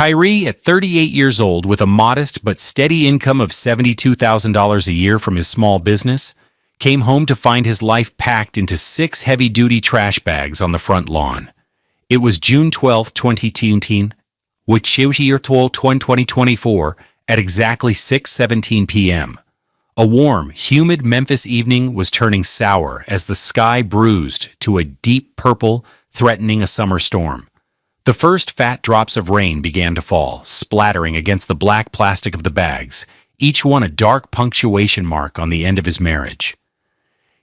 Kyrie, at 38 years old, with a modest but steady income of $72,000 a year from his small business, came home to find his life packed into 6 heavy-duty trash bags on the front lawn. It was June 12, 2019, which year 2024, at exactly 6:17 p.m. A warm, humid Memphis evening was turning sour as the sky bruised to a deep purple, threatening a summer storm. The first fat drops of rain began to fall, splattering against the black plastic of the bags, each one a dark punctuation mark on the end of his marriage.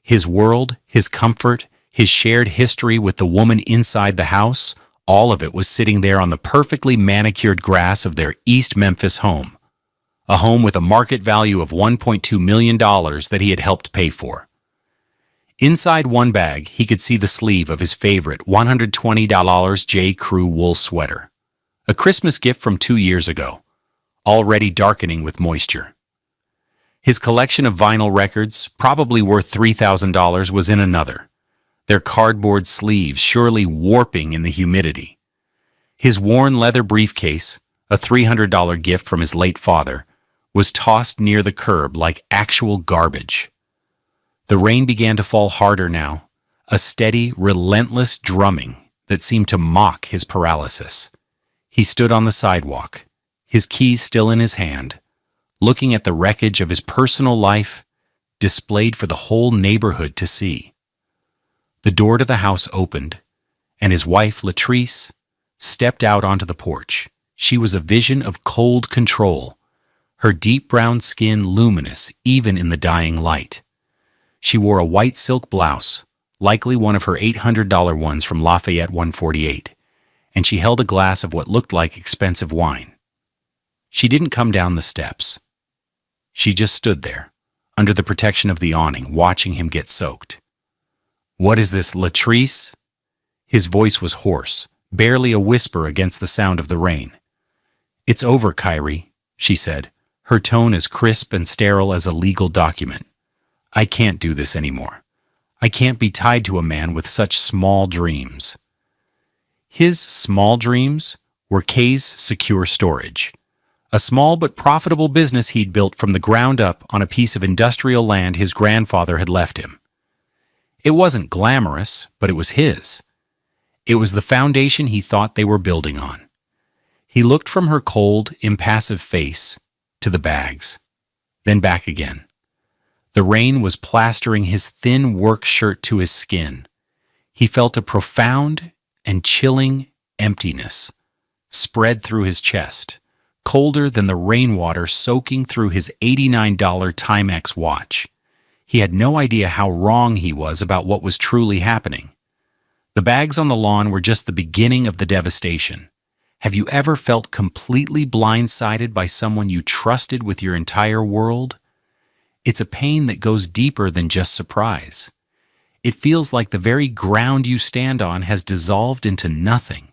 His world, his comfort, his shared history with the woman inside the house, all of it was sitting there on the perfectly manicured grass of their East Memphis home. A home with a market value of $1.2 million that he had helped pay for. Inside one bag, he could see the sleeve of his favorite $120 J. Crew wool sweater. A Christmas gift from 2 years ago, already darkening with moisture. His collection of vinyl records, probably worth $3,000, was in another, their cardboard sleeves surely warping in the humidity. His worn leather briefcase, a $300 gift from his late father, was tossed near the curb like actual garbage. The rain began to fall harder now, a steady, relentless drumming that seemed to mock his paralysis. He stood on the sidewalk, his keys still in his hand, looking at the wreckage of his personal life displayed for the whole neighborhood to see. The door to the house opened, and his wife, Latrice, stepped out onto the porch. She was a vision of cold control, her deep brown skin luminous even in the dying light. She wore a white silk blouse, likely one of her $800 ones from Lafayette 148, and she held a glass of what looked like expensive wine. She didn't come down the steps. She just stood there, under the protection of the awning, watching him get soaked. "What is this, Latrice?" His voice was hoarse, barely a whisper against the sound of the rain. "It's over, Kyrie," she said, her tone as crisp and sterile as a legal document. "I can't do this anymore. I can't be tied to a man with such small dreams." His small dreams were Kay's Secure Storage, a small but profitable business he'd built from the ground up on a piece of industrial land his grandfather had left him. It wasn't glamorous, but it was his. It was the foundation he thought they were building on. He looked from her cold, impassive face to the bags, then back again. The rain was plastering his thin work shirt to his skin. He felt a profound and chilling emptiness spread through his chest, colder than the rainwater soaking through his $89 Timex watch. He had no idea how wrong he was about what was truly happening. The bags on the lawn were just the beginning of the devastation. Have you ever felt completely blindsided by someone you trusted with your entire world? It's a pain that goes deeper than just surprise. It feels like the very ground you stand on has dissolved into nothing.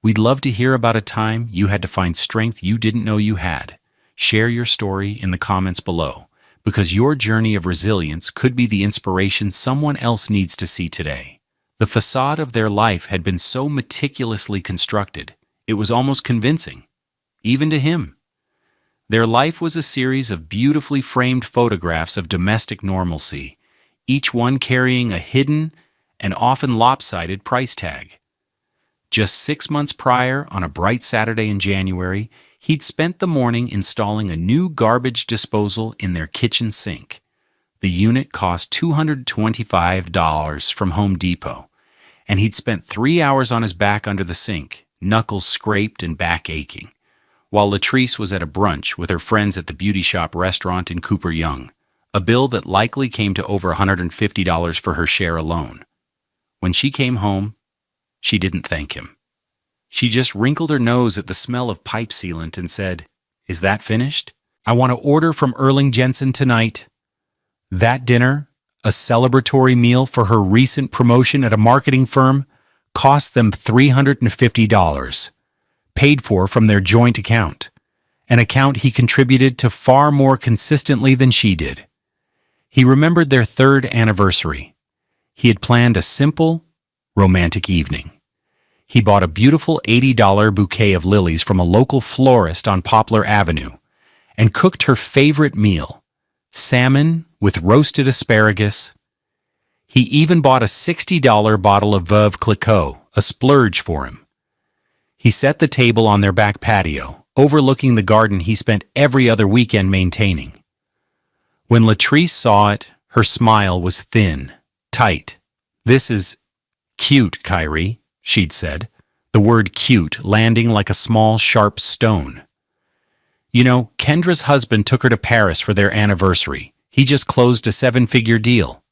We'd love to hear about a time you had to find strength you didn't know you had. Share your story in the comments below, because your journey of resilience could be the inspiration someone else needs to see today. The facade of their life had been so meticulously constructed, it was almost convincing, even to him. Their life was a series of beautifully framed photographs of domestic normalcy, each one carrying a hidden and often lopsided price tag. Just 6 months prior, on a bright Saturday in January, he'd spent the morning installing a new garbage disposal in their kitchen sink. The unit cost $225 from Home Depot, and he'd spent 3 hours on his back under the sink, knuckles scraped and back aching, while Latrice was at a brunch with her friends at the Beauty Shop restaurant in Cooper Young, a bill that likely came to over $150 for her share alone. When she came home, she didn't thank him. She just wrinkled her nose at the smell of pipe sealant and said, "Is that finished? I want to order from Erling Jensen tonight." That dinner, a celebratory meal for her recent promotion at a marketing firm, cost them $350, paid for from their joint account, an account he contributed to far more consistently than she did. He remembered their 3rd anniversary. He had planned a simple, romantic evening. He bought a beautiful $80 bouquet of lilies from a local florist on Poplar Avenue and cooked her favorite meal, salmon with roasted asparagus. He even bought a $60 bottle of Veuve Clicquot, a splurge for him. He set the table on their back patio, overlooking the garden he spent every other weekend maintaining. When Latrice saw it, her smile was thin, tight. "This is cute, Kyrie," she'd said, the word cute landing like a small, sharp stone. "You know, Kendra's husband took her to Paris for their anniversary. He just closed a 7-figure deal."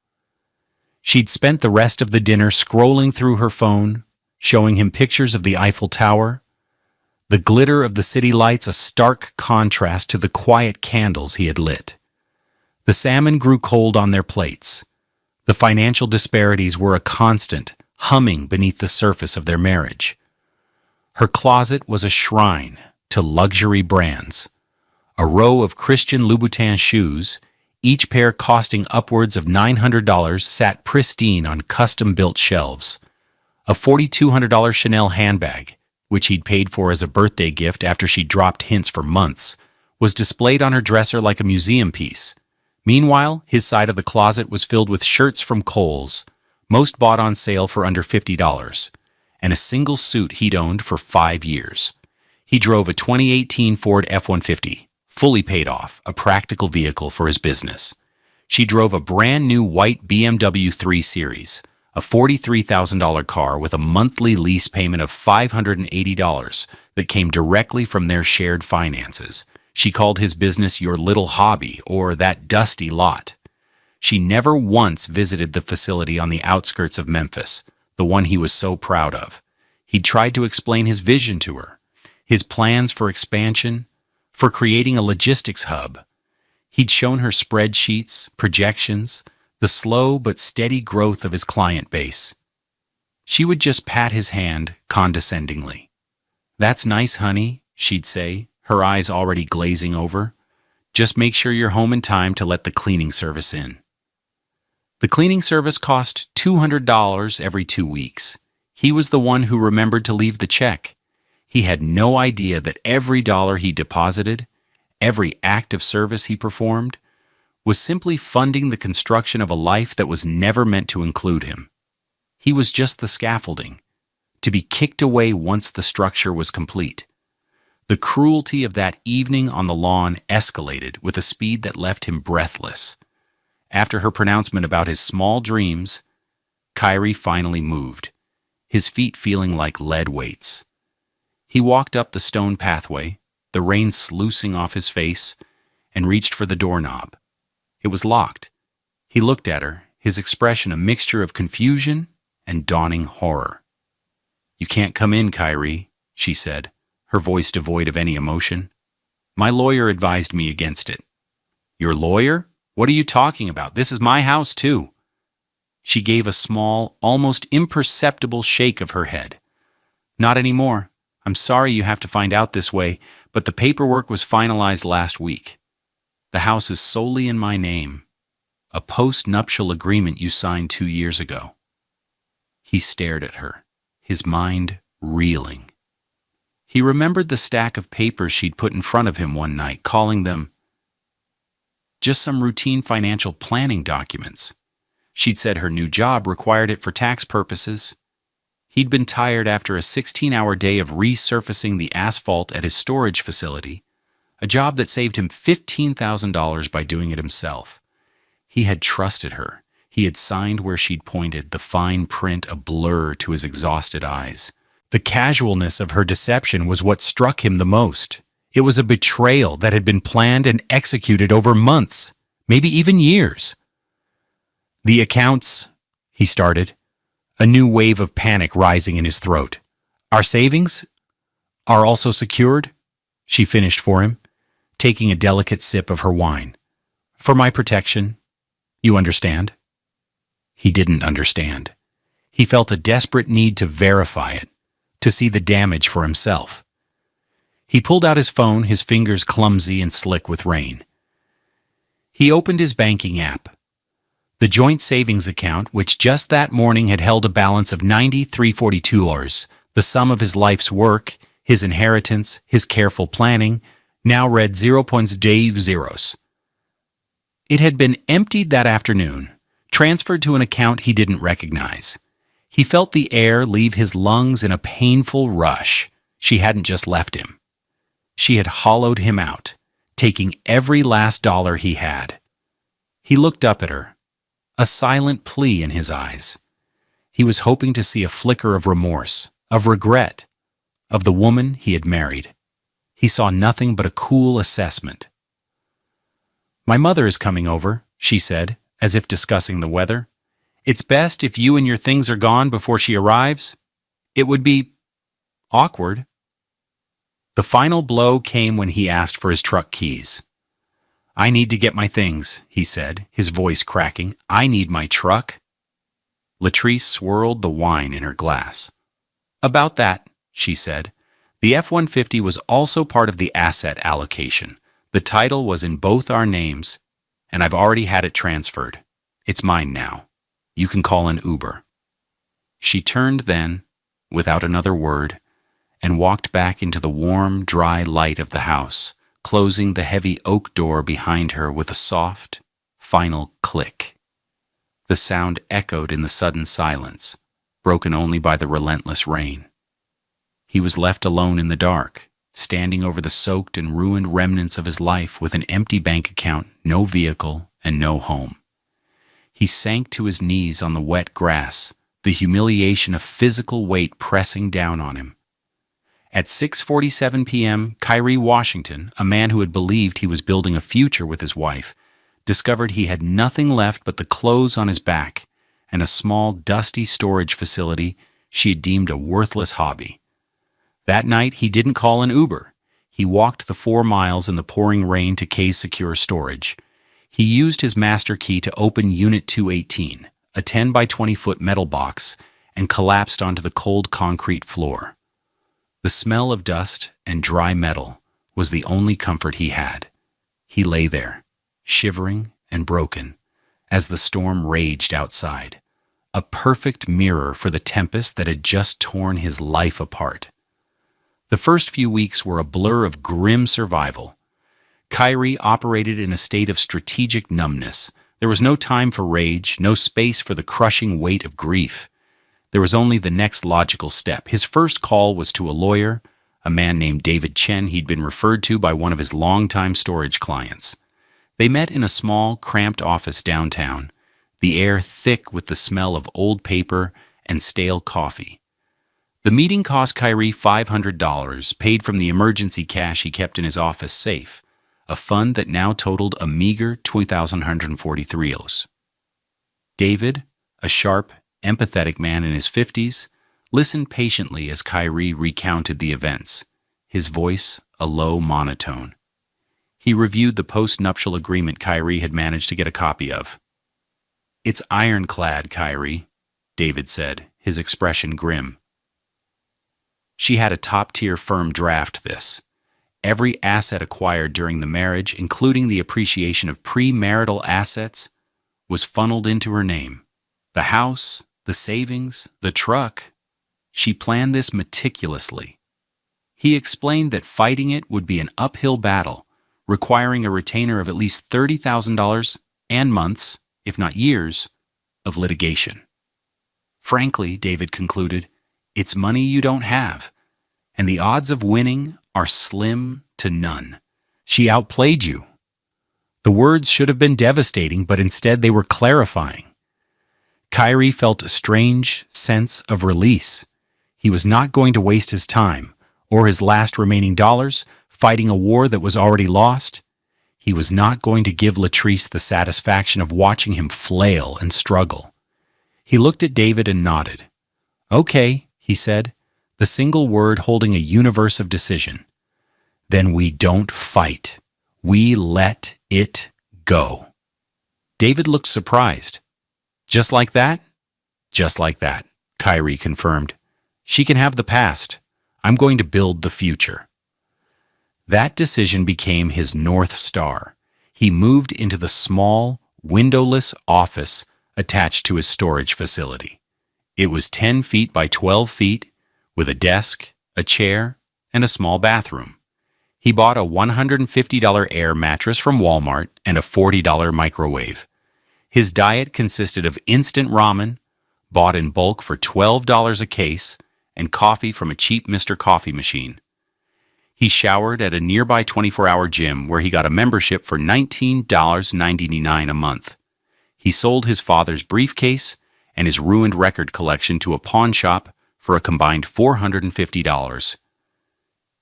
She'd spent the rest of the dinner scrolling through her phone, showing him pictures of the Eiffel Tower, the glitter of the city lights a stark contrast to the quiet candles he had lit. The salmon grew cold on their plates. The financial disparities were a constant, humming beneath the surface of their marriage. Her closet was a shrine to luxury brands. A row of Christian Louboutin shoes, each pair costing upwards of $900, sat pristine on custom-built shelves. A $4,200 Chanel handbag, which he'd paid for as a birthday gift after she dropped hints for months, was displayed on her dresser like a museum piece. Meanwhile, his side of the closet was filled with shirts from Kohl's, most bought on sale for under $50, and a single suit he'd owned for 5 years. He drove a 2018 Ford F-150, fully paid off, a practical vehicle for his business. She drove a brand new white BMW 3 Series, a $43,000 car with a monthly lease payment of $580 that came directly from their shared finances. She called his business "your little hobby" or "that dusty lot." She never once visited the facility on the outskirts of Memphis, the one he was so proud of. He'd tried to explain his vision to her, his plans for expansion, for creating a logistics hub. He'd shown her spreadsheets, projections, the slow but steady growth of his client base. She would just pat his hand condescendingly. "That's nice, honey," she'd say, her eyes already glazing over. "Just make sure you're home in time to let the cleaning service in." The cleaning service cost $200 every 2 weeks. He was the one who remembered to leave the check. He had no idea that every dollar he deposited, every act of service he performed, was simply funding the construction of a life that was never meant to include him. He was just the scaffolding, to be kicked away once the structure was complete. The cruelty of that evening on the lawn escalated with a speed that left him breathless. After her pronouncement about his small dreams, Kyrie finally moved, his feet feeling like lead weights. He walked up the stone pathway, the rain sluicing off his face, and reached for the doorknob. It was locked. He looked at her, his expression a mixture of confusion and dawning horror. "You can't come in, Kyrie," she said, her voice devoid of any emotion. "My lawyer advised me against it." "Your lawyer? What are you talking about? This is my house, too." She gave a small, almost imperceptible shake of her head. "Not anymore. I'm sorry you have to find out this way, but the paperwork was finalized last week. The house is solely in my name. A post-nuptial agreement you signed 2 years ago." He stared at her, his mind reeling. He remembered the stack of papers she'd put in front of him one night, calling them just some routine financial planning documents. She'd said her new job required it for tax purposes. He'd been tired after a 16-hour day of resurfacing the asphalt at his storage facility, a job that saved him $15,000 by doing it himself. He had trusted her. He had signed where she'd pointed, the fine print a blur to his exhausted eyes. The casualness of her deception was what struck him the most. It was a betrayal that had been planned and executed over months, maybe even years. "The accounts," he started, a new wave of panic rising in his throat. "Our savings are also secured," she finished for him, taking a delicate sip of her wine. "For my protection, you understand?" He didn't understand. He felt a desperate need to verify it, to see the damage for himself. He pulled out his phone, his fingers clumsy and slick with rain. He opened his banking app. The joint savings account, which just that morning had held a balance of $93.42, The sum of his life's work, his inheritance, his careful planning, now read 0.0 It had been emptied that afternoon, transferred to an account he didn't recognize. He felt the air leave his lungs in a painful rush. She hadn't just left him. She had hollowed him out, taking every last dollar he had. He looked up at her, a silent plea in his eyes. He was hoping to see a flicker of remorse, of regret, of the woman he had married. He saw nothing but a cool assessment. "My mother is coming over," she said, as if discussing the weather. "It's best if you and your things are gone before she arrives. It would be awkward." The final blow came when he asked for his truck keys. "I need to get my things," he said, his voice cracking. "I need my truck." Latrice swirled the wine in her glass. "About that," she said. "The F-150 was also part of the asset allocation. The title was in both our names, and I've already had it transferred. It's mine now. You can call an Uber." She turned then, without another word, and walked back into the warm, dry light of the house, closing the heavy oak door behind her with a soft, final click. The sound echoed in the sudden silence, broken only by the relentless rain. He was left alone in the dark, standing over the soaked and ruined remnants of his life with an empty bank account, no vehicle, and no home. He sank to his knees on the wet grass, the humiliation of physical weight pressing down on him. At 6:47 p.m., Kyrie Washington, a man who had believed he was building a future with his wife, discovered he had nothing left but the clothes on his back and a small, dusty storage facility she had deemed a worthless hobby. That night, he didn't call an Uber. He walked the 4 miles in the pouring rain to Kay's secure storage. He used his master key to open Unit 218, a 10 by 20-foot metal box, and collapsed onto the cold concrete floor. The smell of dust and dry metal was the only comfort he had. He lay there, shivering and broken, as the storm raged outside, a perfect mirror for the tempest that had just torn his life apart. The first few weeks were a blur of grim survival. Kyrie operated in a state of strategic numbness. There was no time for rage, no space for the crushing weight of grief. There was only the next logical step. His first call was to a lawyer, a man named David Chen he'd been referred to by one of his longtime storage clients. They met in a small, cramped office downtown, the air thick with the smell of old paper and stale coffee. The meeting cost Kyrie $500, paid from the emergency cash he kept in his office safe, a fund that now totaled a meager 2,143 euros. David, a sharp, empathetic man in his 50s, listened patiently as Kyrie recounted the events, his voice a low monotone. He reviewed the post-nuptial agreement Kyrie had managed to get a copy of. "It's ironclad, Kyrie," David said, his expression grim. "She had a top-tier firm draft this. Every asset acquired during the marriage, including the appreciation of premarital assets, was funneled into her name. The house, the savings, the truck. She planned this meticulously." He explained that fighting it would be an uphill battle, requiring a retainer of at least $30,000 and months, if not years, of litigation. "Frankly," David concluded, "it's money you don't have, and the odds of winning are slim to none. She outplayed you." The words should have been devastating, but instead they were clarifying. Kyrie felt a strange sense of release. He was not going to waste his time, or his last remaining dollars, fighting a war that was already lost. He was not going to give Latrice the satisfaction of watching him flail and struggle. He looked at David and nodded. "Okay," he said, the single word holding a universe of decision. "Then we don't fight. We let it go." David looked surprised. "Just like that?" "Just like that," Kyrie confirmed. "She can have the past. I'm going to build the future." That decision became his North Star. He moved into the small, windowless office attached to his storage facility. It was 10 feet by 12 feet, with a desk, a chair, and a small bathroom. He bought a $150 air mattress from Walmart and a $40 microwave. His diet consisted of instant ramen, bought in bulk for $12 a case, and coffee from a cheap Mr. Coffee machine. He showered at a nearby 24-hour gym where he got a membership for $19.99 a month. He sold his father's briefcase and his ruined record collection to a pawn shop for a combined $450.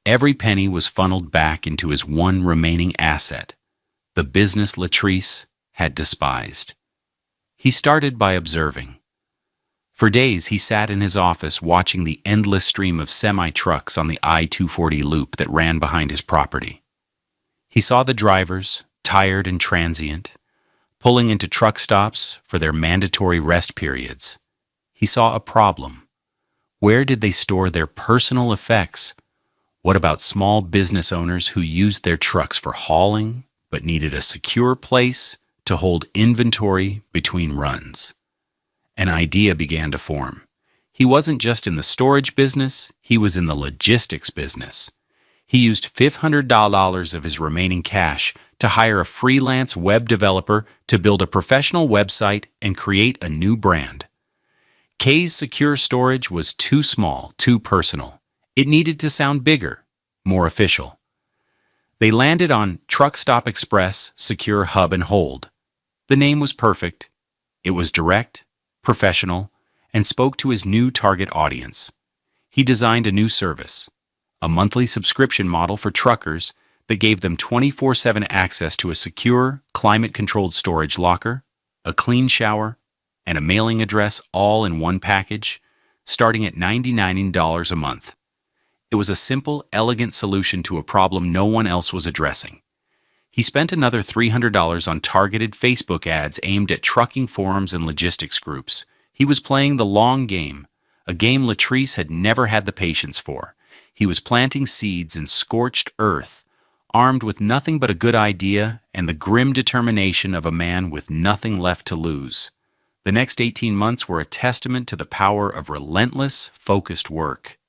Every penny was funneled back into his one remaining asset, the business Latrice had despised. He started by observing. For days he sat in his office watching the endless stream of semi-trucks on the I-240 loop that ran behind his property. He saw the drivers, tired and transient, pulling into truck stops for their mandatory rest periods. He saw a problem. Where did they store their personal effects? What about small business owners who used their trucks for hauling but needed a secure place to hold inventory between runs? An idea began to form. He wasn't just in the storage business, he was in the logistics business. He used $500 of his remaining cash to hire a freelance web developer to build a professional website and create a new brand. Kay's secure storage was too small, too personal. It needed to sound bigger, more official. They landed on Truck Stop Express Secure Hub and Hold. The name was perfect. It was direct, professional, and spoke to his new target audience. He designed a new service, a monthly subscription model for truckers that gave them 24/7 access to a secure, climate-controlled storage locker, a clean shower, and a mailing address all in one package, starting at $99 a month. It was a simple, elegant solution to a problem no one else was addressing. He spent another $300 on targeted Facebook ads aimed at trucking forums and logistics groups. He was playing the long game, a game Latrice had never had the patience for. He was planting seeds in scorched earth, armed with nothing but a good idea and the grim determination of a man with nothing left to lose. The next 18 months were a testament to the power of relentless, focused work.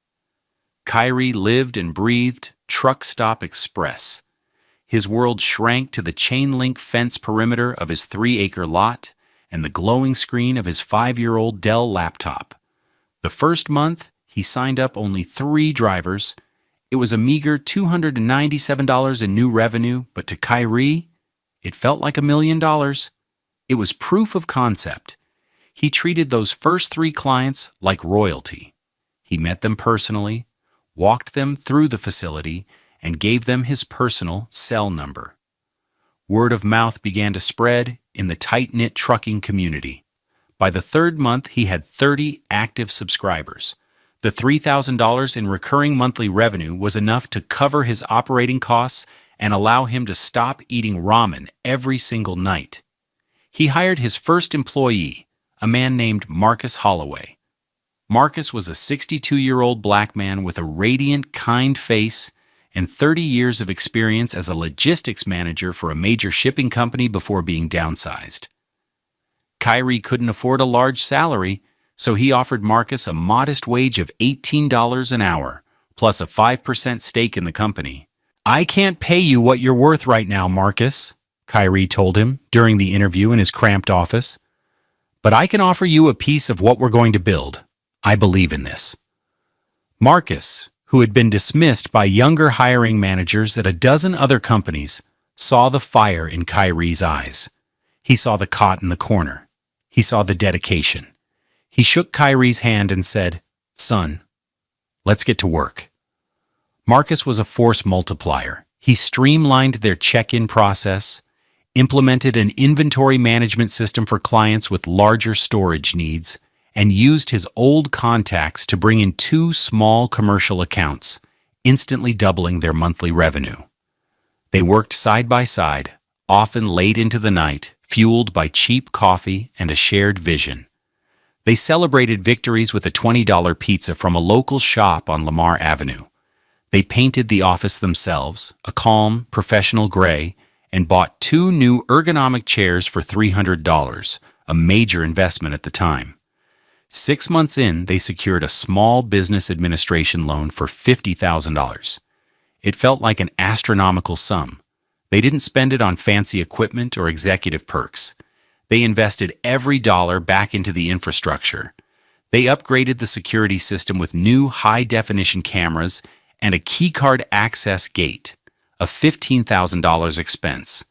Kyrie lived and breathed Truck Stop Express. His world shrank to the chain-link fence perimeter of his 3-acre lot and the glowing screen of his 5-year-old Dell laptop. The first month, he signed up only 3 drivers. It was a meager $297 in new revenue, but to Kyrie, it felt like $1 million. It was proof of concept. He treated those first 3 clients like royalty. He met them personally, walked them through the facility, and gave them his personal cell number. Word of mouth began to spread in the tight-knit trucking community. By the 3rd month, he had 30 active subscribers. The $3,000 in recurring monthly revenue was enough to cover his operating costs and allow him to stop eating ramen every single night. He hired his first employee, a man named Marcus Holloway. Marcus was a 62-year-old black man with a radiant, kind face and 30 years of experience as a logistics manager for a major shipping company before being downsized. Kyrie couldn't afford a large salary, so he offered Marcus a modest wage of $18 an hour, plus a 5% stake in the company. "I can't pay you what you're worth right now, Marcus," Kyrie told him during the interview in his cramped office. "But I can offer you a piece of what we're going to build. I believe in this." Marcus, who had been dismissed by younger hiring managers at a dozen other companies, saw the fire in Kyrie's eyes. He saw the cot in the corner. He saw the dedication. He shook Kyrie's hand and said, "Son, let's get to work." Marcus was a force multiplier. He streamlined their check-in process, implemented an inventory management system for clients with larger storage needs, and used his old contacts to bring in 2 small commercial accounts, instantly doubling their monthly revenue. They worked side by side, often late into the night, fueled by cheap coffee and a shared vision. They celebrated victories with a $20 pizza from a local shop on Lamar Avenue. They painted the office themselves, a calm, professional gray, and bought 2 new ergonomic chairs for $300, a major investment at the time. 6 months in, they secured a small business administration loan for $50,000. It felt like an astronomical sum. They didn't spend it on fancy equipment or executive perks. They invested every dollar back into the infrastructure. They upgraded the security system with new high-definition cameras and a keycard access gate, a $15,000 expense.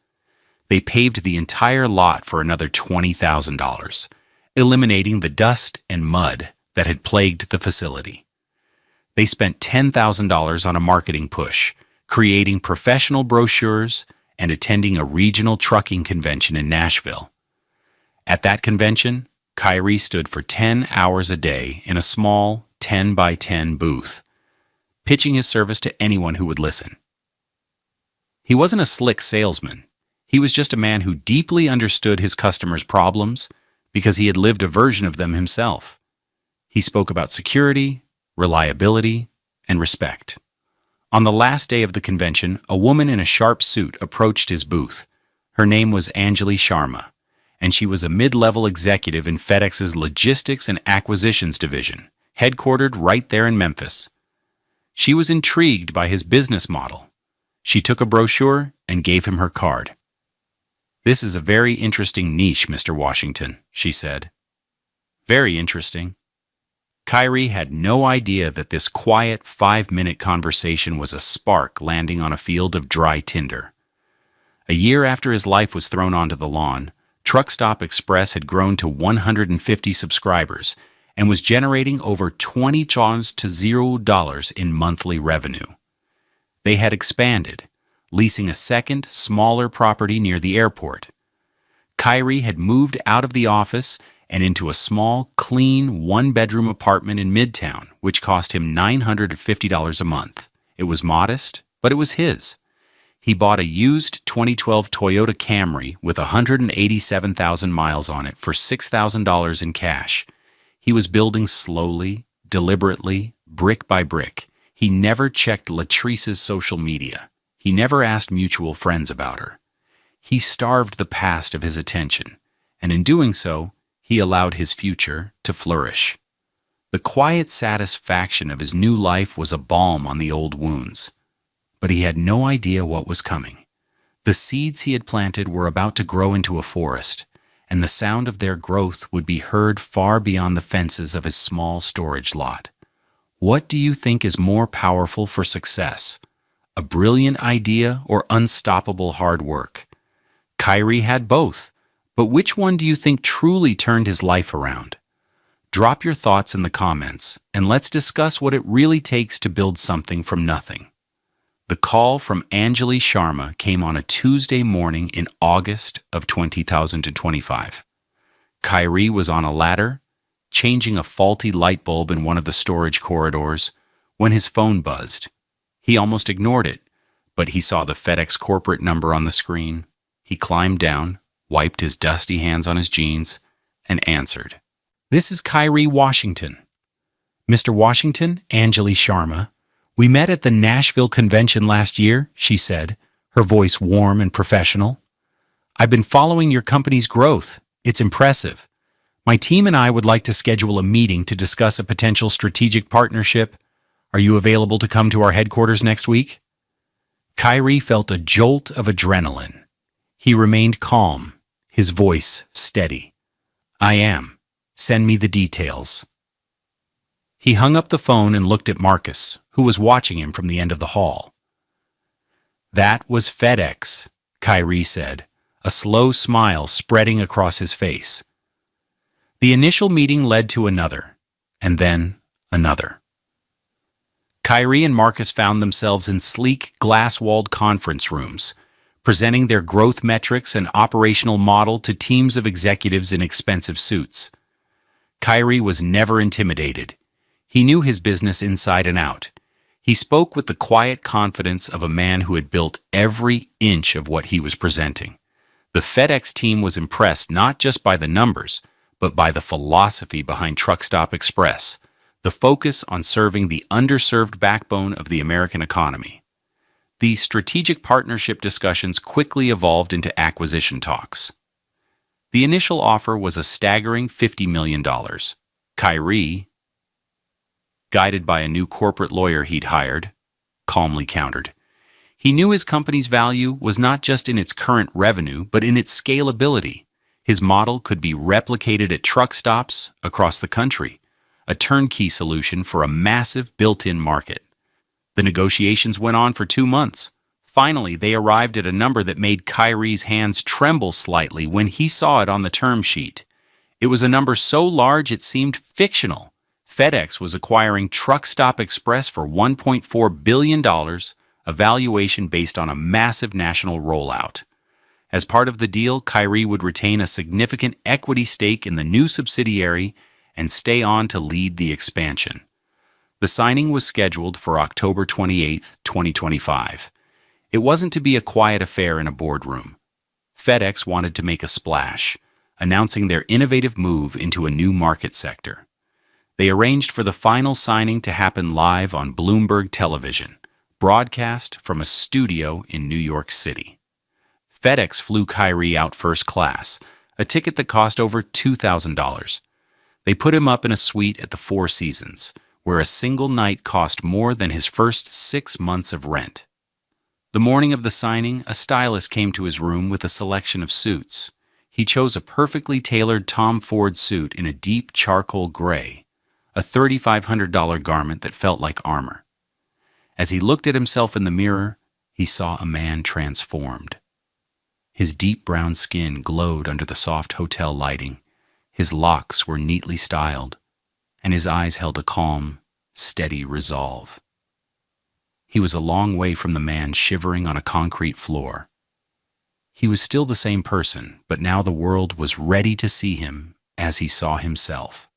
They paved the entire lot for another $20,000, eliminating the dust and mud that had plagued the facility. They spent $10,000 on a marketing push, creating professional brochures and attending a regional trucking convention in Nashville. At that convention, Kyrie stood for 10 hours a day in a small 10 by 10 booth, pitching his service to anyone who would listen. He wasn't a slick salesman. He was just a man who deeply understood his customers' problems because he had lived a version of them himself. He spoke about security, reliability, and respect. On the last day of the convention, a woman in a sharp suit approached his booth. Her name was Anjali Sharma, and she was a mid-level executive in FedEx's Logistics and Acquisitions division, headquartered right there in Memphis. She was intrigued by his business model. She took a brochure and gave him her card. "This is a very interesting niche, Mr. Washington," she said. "Very interesting." Kyrie had no idea that this quiet 5-minute conversation was a spark landing on a field of dry tinder. A year after his life was thrown onto the lawn, Truck Stop Express had grown to 150 subscribers and was generating over $20 to $0 in monthly revenue. They had expanded, leasing a second, smaller property near the airport. Kyrie had moved out of the office and into a small, clean, one-bedroom apartment in Midtown, which cost him $950 a month. It was modest, but it was his. He bought a used 2012 Toyota Camry with 187,000 miles on it for $6,000 in cash. He was building slowly, deliberately, brick by brick. He never checked Latrice's social media. He never asked mutual friends about her. He starved the past of his attention, and in doing so, he allowed his future to flourish. The quiet satisfaction of his new life was a balm on the old wounds. But he had no idea what was coming. The seeds he had planted were about to grow into a forest, and the sound of their growth would be heard far beyond the fences of his small storage lot. What do you think is more powerful for success? A brilliant idea or unstoppable hard work? Kyrie had both, but which one do you think truly turned his life around? Drop your thoughts in the comments, and let's discuss what it really takes to build something from nothing. The call from Anjali Sharma came on a Tuesday morning in August of 2025. Kyrie was on a ladder, changing a faulty light bulb in one of the storage corridors, when his phone buzzed. He almost ignored it, but he saw the FedEx corporate number on the screen. He climbed down, wiped his dusty hands on his jeans, and answered. "This is Kyrie Washington." "Mr. Washington, Anjali Sharma. We met at the Nashville convention last year," she said, her voice warm and professional. "I've been following your company's growth. It's impressive. My team and I would like to schedule a meeting to discuss a potential strategic partnership. Are you available to come to our headquarters next week?" Kyrie felt a jolt of adrenaline. He remained calm, his voice steady. "I am. Send me the details." He hung up the phone and looked at Marcus, who was watching him from the end of the hall. "That was FedEx," Kyrie said, a slow smile spreading across his face. The initial meeting led to another, and then another. Kyrie and Marcus found themselves in sleek, glass-walled conference rooms, presenting their growth metrics and operational model to teams of executives in expensive suits. Kyrie was never intimidated. He knew his business inside and out. He spoke with the quiet confidence of a man who had built every inch of what he was presenting. The FedEx team was impressed not just by the numbers, but by the philosophy behind Truck Stop Express, the focus on serving the underserved backbone of the American economy. The strategic partnership discussions quickly evolved into acquisition talks. The initial offer was a staggering $50 million. Kyrie, guided by a new corporate lawyer he'd hired, calmly countered. He knew his company's value was not just in its current revenue, but in its scalability. His model could be replicated at truck stops across the country, a turnkey solution for a massive built-in market. The negotiations went on for 2 months. Finally, they arrived at a number that made Kyrie's hands tremble slightly when he saw it on the term sheet. It was a number so large it seemed fictional. FedEx was acquiring Truck Stop Express for $1.4 billion, a valuation based on a massive national rollout. As part of the deal, Kyrie would retain a significant equity stake in the new subsidiary and stay on to lead the expansion. The signing was scheduled for October 28, 2025. It wasn't to be a quiet affair in a boardroom. FedEx wanted to make a splash, announcing their innovative move into a new market sector. They arranged for the final signing to happen live on Bloomberg television, broadcast from a studio in New York City. FedEx flew Kyrie out first class, a ticket that cost over $2,000. They put him up in a suite at the Four Seasons, where a single night cost more than his first 6 months of rent. The morning of the signing, a stylist came to his room with a selection of suits. He chose a perfectly tailored Tom Ford suit in a deep charcoal gray, a $3,500 garment that felt like armor. As he looked at himself in the mirror, he saw a man transformed. His deep brown skin glowed under the soft hotel lighting, his locks were neatly styled, and his eyes held a calm, steady resolve. He was a long way from the man shivering on a concrete floor. He was still the same person, but now the world was ready to see him as he saw himself.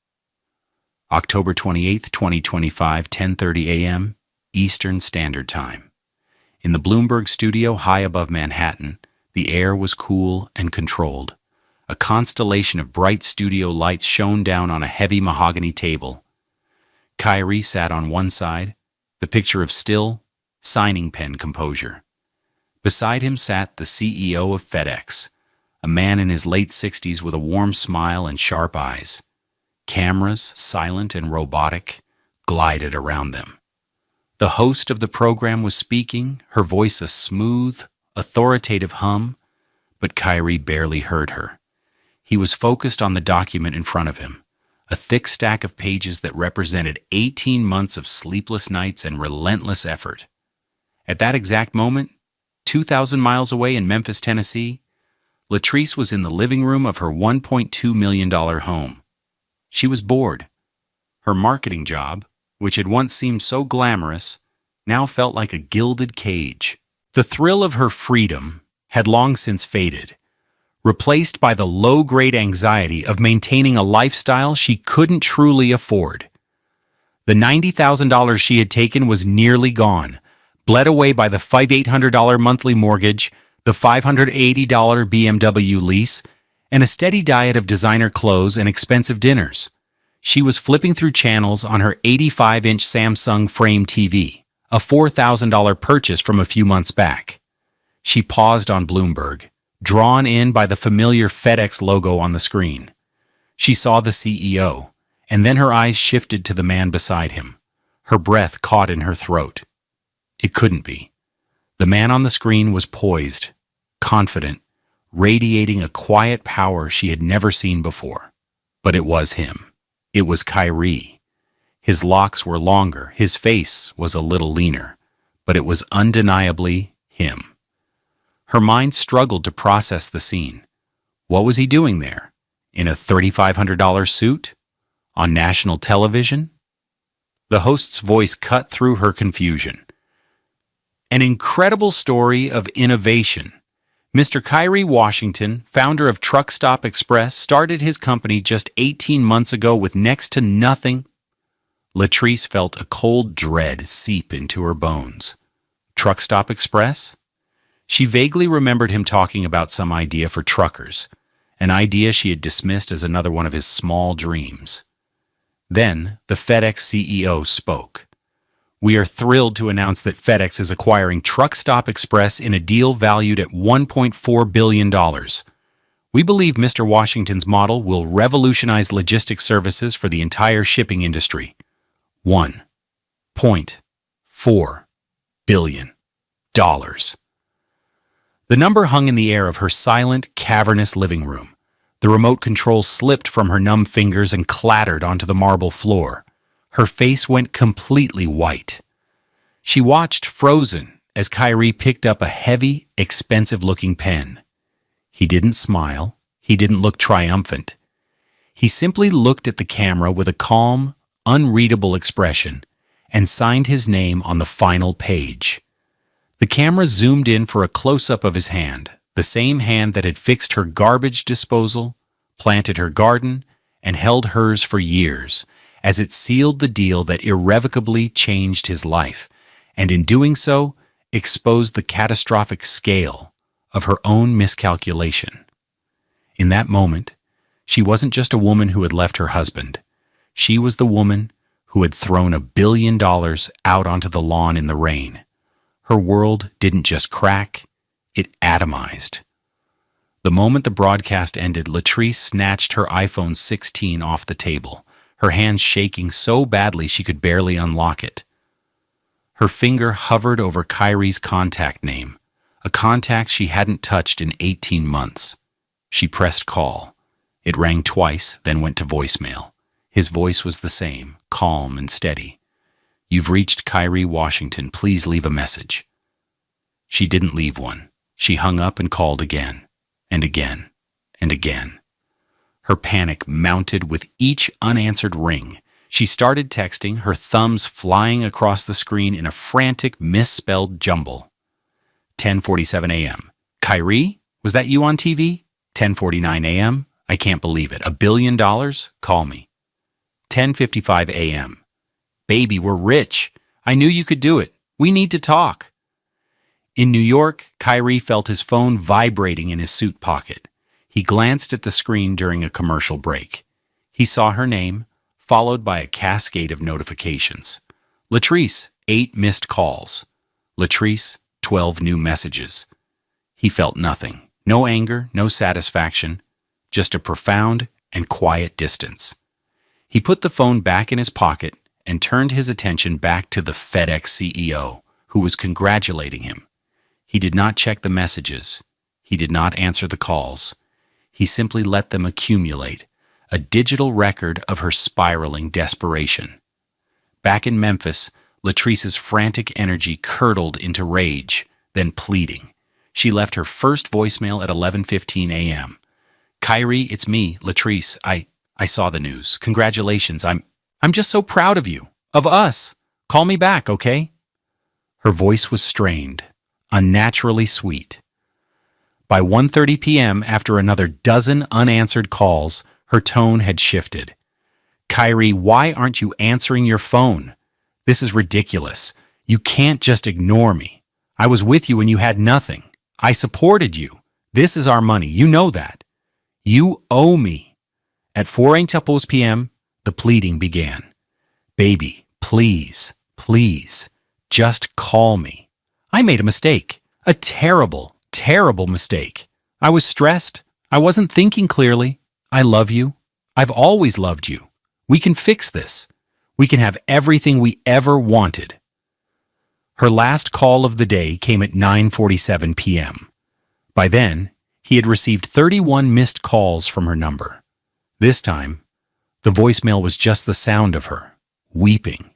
October 28, 2025, 10:30 a.m., Eastern Standard Time. In the Bloomberg studio high above Manhattan, the air was cool and controlled. A constellation of bright studio lights shone down on a heavy mahogany table. Kyrie sat on one side, the picture of still, signing pen composure. Beside him sat the CEO of FedEx, a man in his late 60s with a warm smile and sharp eyes. Cameras, silent and robotic, glided around them. The host of the program was speaking, her voice a smooth, authoritative hum, but Kyrie barely heard her. He was focused on the document in front of him, a thick stack of pages that represented 18 months of sleepless nights and relentless effort. At that exact moment, 2,000 miles away in Memphis, Tennessee, Latrice was in the living room of her $1.2 million home. She was bored. Her marketing job, which had once seemed so glamorous, now felt like a gilded cage. The thrill of her freedom had long since faded, replaced by the low-grade anxiety of maintaining a lifestyle she couldn't truly afford. The $90,000 she had taken was nearly gone, bled away by the $5,800 monthly mortgage, the $580 BMW lease, and a steady diet of designer clothes and expensive dinners. She was flipping through channels on her 85-inch Samsung Frame TV, a $4,000 purchase from a few months back. She paused on Bloomberg, drawn in by the familiar FedEx logo on the screen. She saw the CEO, and then her eyes shifted to the man beside him. Her breath caught in her throat. It couldn't be. The man on the screen was poised, confident, radiating a quiet power she had never seen before. But it was him. It was Kyrie. His locks were longer, his face was a little leaner, but it was undeniably him. Her mind struggled to process the scene. What was he doing there? In a $3,500 suit? On national television? The host's voice cut through her confusion. An incredible story of innovation. Mr. Kyrie Washington, founder of Truck Stop Express, started his company just 18 months ago with next to nothing. Latrice felt a cold dread seep into her bones. Truck Stop Express? She vaguely remembered him talking about some idea for truckers, an idea she had dismissed as another one of his small dreams. Then the FedEx CEO spoke. We are thrilled to announce that FedEx is acquiring Truck Stop Express in a deal valued at $1.4 billion. We believe Mr. Washington's model will revolutionize logistics services for the entire shipping industry. $1.4 billion. The number hung in the air of her silent, cavernous living room. The remote control slipped from her numb fingers and clattered onto the marble floor. Her face went completely white. She watched, frozen, as Kyrie picked up a heavy, expensive-looking pen. He didn't smile. He didn't look triumphant. He simply looked at the camera with a calm, unreadable expression and signed his name on the final page. The camera zoomed in for a close-up of his hand, the same hand that had fixed her garbage disposal, planted her garden, and held hers for years, as it sealed the deal that irrevocably changed his life, and in doing so, exposed the catastrophic scale of her own miscalculation. In that moment, she wasn't just a woman who had left her husband. She was the woman who had thrown $1 billion out onto the lawn in the rain. Her world didn't just crack, it atomized. The moment the broadcast ended, Latrice snatched her iPhone 16 off the table, her hands shaking so badly she could barely unlock it. Her finger hovered over Kyrie's contact name, a contact she hadn't touched in 18 months. She pressed call. It rang twice, then went to voicemail. His voice was the same, calm and steady. "You've reached Kyrie Washington. Please leave a message." She didn't leave one. She hung up and called again, and again, and again. Her panic mounted with each unanswered ring. She started texting, her thumbs flying across the screen in a frantic, misspelled jumble. 10:47 a.m. "Kyrie? Was that you on TV?" 10:49 a.m. "I can't believe it. $1 billion? Call me." 10:55 a.m. "Baby, we're rich. I knew you could do it. We need to talk." In New York, Kyrie felt his phone vibrating in his suit pocket. He glanced at the screen during a commercial break. He saw her name, followed by a cascade of notifications. Latrice, 8 missed calls. Latrice, 12 new messages. He felt nothing. No anger, no satisfaction, just a profound and quiet distance. He put the phone back in his pocket and turned his attention back to the FedEx CEO, who was congratulating him. He did not check the messages. He did not answer the calls. He simply let them accumulate, a digital record of her spiraling desperation. Back in Memphis, Latrice's frantic energy curdled into rage, then pleading. She left her first voicemail at 11:15 a.m. "Kyrie, it's me, Latrice. I saw the news. Congratulations. I'm just so proud of you. Of us. Call me back, okay?" Her voice was strained, unnaturally sweet. By 1:30 p.m., after another dozen unanswered calls, her tone had shifted. "Kyrie, why aren't you answering your phone? This is ridiculous. You can't just ignore me. I was with you when you had nothing. I supported you. This is our money. You know that. You owe me." At 4:00 p.m., the pleading began. "Baby, please, please, just call me. I made a mistake. A terrible, terrible mistake. I was stressed. I wasn't thinking clearly. I love you. I've always loved you. We can fix this. We can have everything we ever wanted." Her last call of the day came at 9:47 p.m. By then, he had received 31 missed calls from her number. This time, the voicemail was just the sound of her, weeping.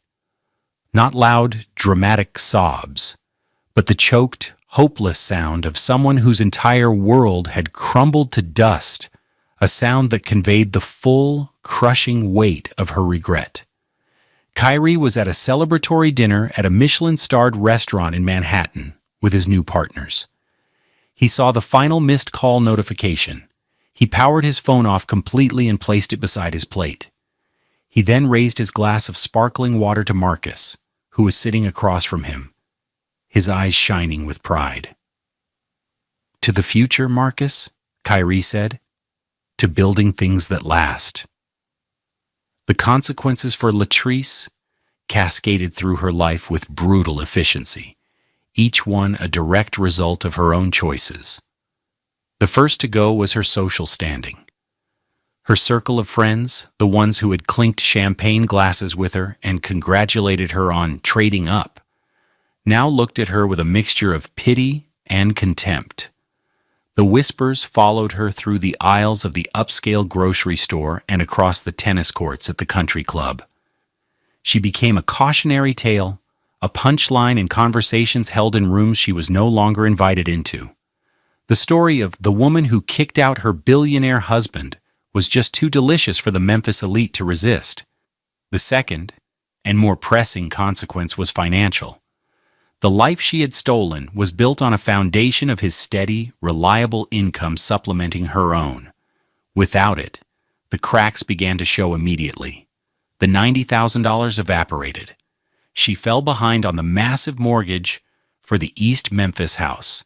Not loud, dramatic sobs, but the choked, hopeless sound of someone whose entire world had crumbled to dust, a sound that conveyed the full, crushing weight of her regret. Kyrie was at a celebratory dinner at a Michelin-starred restaurant in Manhattan with his new partners. He saw the final missed call notification. He powered his phone off completely and placed it beside his plate. He then raised his glass of sparkling water to Marcus, who was sitting across from him, his eyes shining with pride. "To the future, Marcus," Kyrie said. "To building things that last." The consequences for Latrice cascaded through her life with brutal efficiency, each one a direct result of her own choices. The first to go was her social standing. Her circle of friends, the ones who had clinked champagne glasses with her and congratulated her on trading up, now looked at her with a mixture of pity and contempt. The whispers followed her through the aisles of the upscale grocery store and across the tennis courts at the country club. She became a cautionary tale, a punchline in conversations held in rooms she was no longer invited into. The story of the woman who kicked out her billionaire husband was just too delicious for the Memphis elite to resist. The second, and more pressing consequence was financial. The life she had stolen was built on a foundation of his steady, reliable income supplementing her own. Without it, the cracks began to show immediately. The $90,000 evaporated. She fell behind on the massive mortgage for the East Memphis house.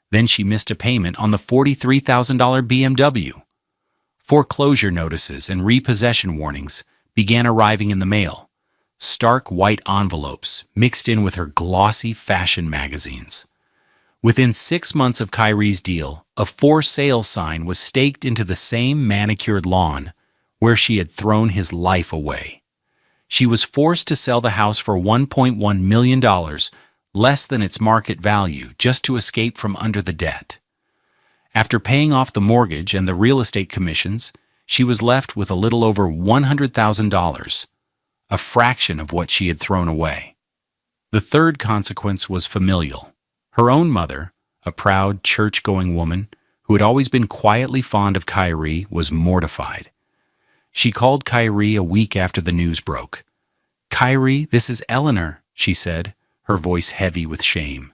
Then she missed a payment on the $43,000 BMW. Foreclosure notices and repossession warnings began arriving in the mail. Stark white envelopes mixed in with her glossy fashion magazines. Within 6 months of Kyrie's deal, a for sale sign was staked into the same manicured lawn where she had thrown his life away. She was forced to sell the house for $1.1 million, less than its market value, just to escape from under the debt. After paying off the mortgage and the real estate commissions, she was left with a little over $100,000, a fraction of what she had thrown away. The third consequence was familial. Her own mother, a proud, church-going woman who had always been quietly fond of Kyrie, was mortified. She called Kyrie a week after the news broke. "Kyrie, this is Eleanor," she said, her voice heavy with shame.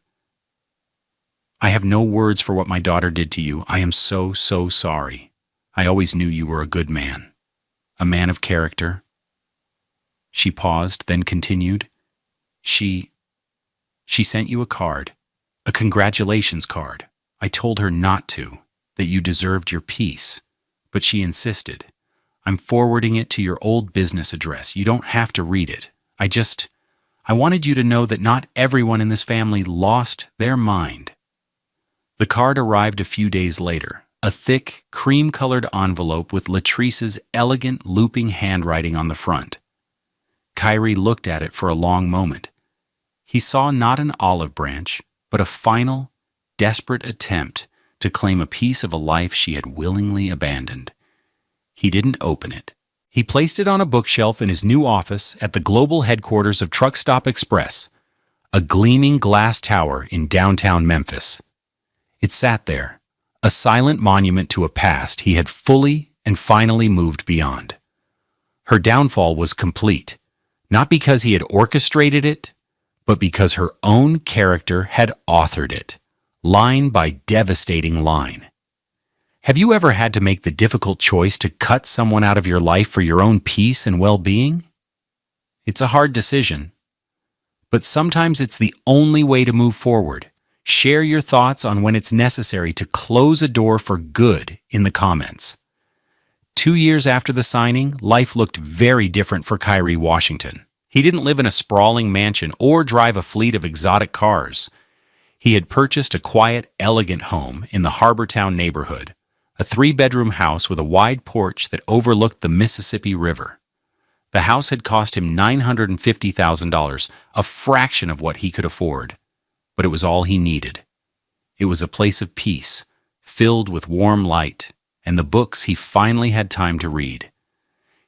"I have no words for what my daughter did to you. I am so, so sorry. I always knew you were a good man. A man of character." She paused, then continued. She sent you a card, a congratulations card. I told her not to, that you deserved your peace, but she insisted. I'm forwarding it to your old business address. You don't have to read it. I wanted you to know that not everyone in this family lost their mind. The card arrived a few days later, a thick, cream-colored envelope with Latrice's elegant, looping handwriting on the front. Kyrie looked at it for a long moment. He saw not an olive branch, but a final, desperate attempt to claim a piece of a life she had willingly abandoned. He didn't open it. He placed it on a bookshelf in his new office at the global headquarters of Truck Stop Express, a gleaming glass tower in downtown Memphis. It sat there, a silent monument to a past he had fully and finally moved beyond. Her downfall was complete, not because he had orchestrated it, but because her own character had authored it, line by devastating line. Have you ever had to make the difficult choice to cut someone out of your life for your own peace and well-being? It's a hard decision, but sometimes it's the only way to move forward. Share your thoughts on when it's necessary to close a door for good in the comments. 2 years after the signing, life looked very different for Kyrie Washington. He didn't live in a sprawling mansion or drive a fleet of exotic cars. He had purchased a quiet, elegant home in the Harbortown neighborhood, a 3-bedroom house with a wide porch that overlooked the Mississippi River. The house had cost him $950,000, a fraction of what he could afford, but it was all he needed. It was a place of peace, filled with warm light, and the books he finally had time to read.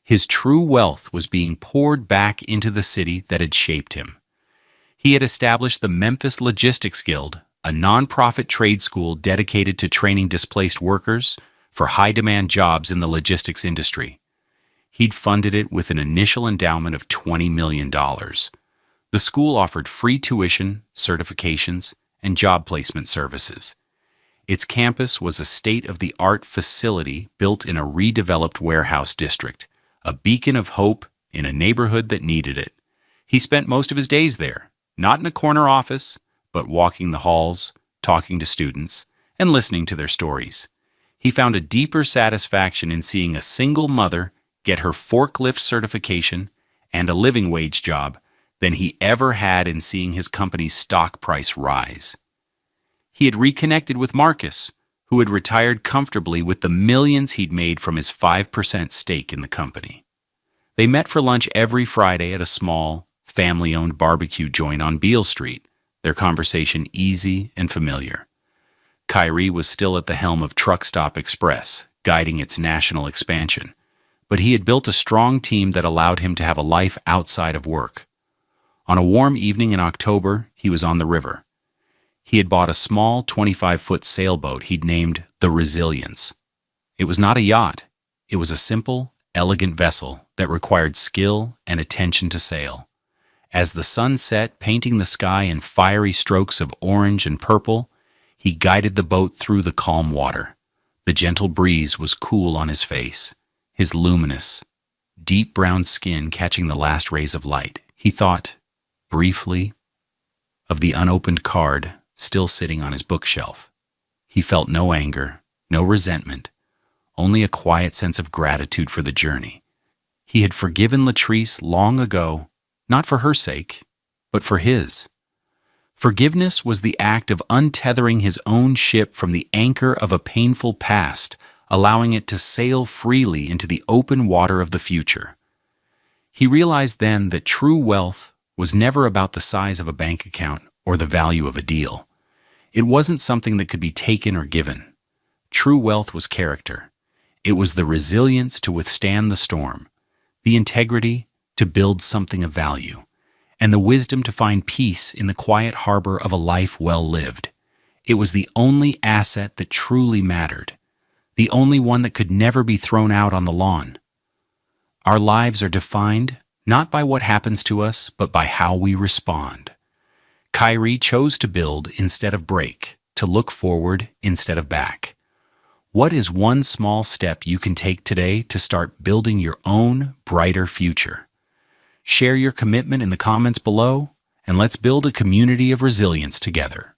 His true wealth was being poured back into the city that had shaped him. He had established the Memphis Logistics Guild, a nonprofit trade school dedicated to training displaced workers for high-demand jobs in the logistics industry. He'd funded it with an initial endowment of $20 million. The school offered free tuition, certifications, and job placement services. Its campus was a state-of-the-art facility built in a redeveloped warehouse district, a beacon of hope in a neighborhood that needed it. He spent most of his days there, not in a corner office, but walking the halls, talking to students, and listening to their stories. He found a deeper satisfaction in seeing a single mother get her forklift certification and a living wage job than he ever had in seeing his company's stock price rise. He had reconnected with Marcus, who had retired comfortably with the millions he'd made from his 5% stake in the company. They met for lunch every Friday at a small, family-owned barbecue joint on Beale Street, their conversation easy and familiar. Kyrie was still at the helm of Truck Stop Express, guiding its national expansion, but he had built a strong team that allowed him to have a life outside of work. On a warm evening in October, he was on the river. He had bought a small 25-foot sailboat he'd named the Resilience. It was not a yacht. It was a simple, elegant vessel that required skill and attention to sail. As the sun set, painting the sky in fiery strokes of orange and purple, he guided the boat through the calm water. The gentle breeze was cool on his face, his luminous, deep brown skin catching the last rays of light. He thought, briefly, of the unopened card still sitting on his bookshelf. He felt no anger, no resentment, only a quiet sense of gratitude for the journey. He had forgiven Latrice long ago, not for her sake, but for his. Forgiveness was the act of untethering his own ship from the anchor of a painful past, allowing it to sail freely into the open water of the future. He realized then that true wealth was never about the size of a bank account or the value of a deal. It wasn't something that could be taken or given. True wealth was character. It was the resilience to withstand the storm, the integrity to build something of value, and the wisdom to find peace in the quiet harbor of a life well lived. It was the only asset that truly mattered, the only one that could never be thrown out on the lawn. Our lives are defined not by what happens to us, but by how we respond. Kyrie chose to build instead of break, to look forward instead of back. What is one small step you can take today to start building your own brighter future? Share your commitment in the comments below, and let's build a community of resilience together.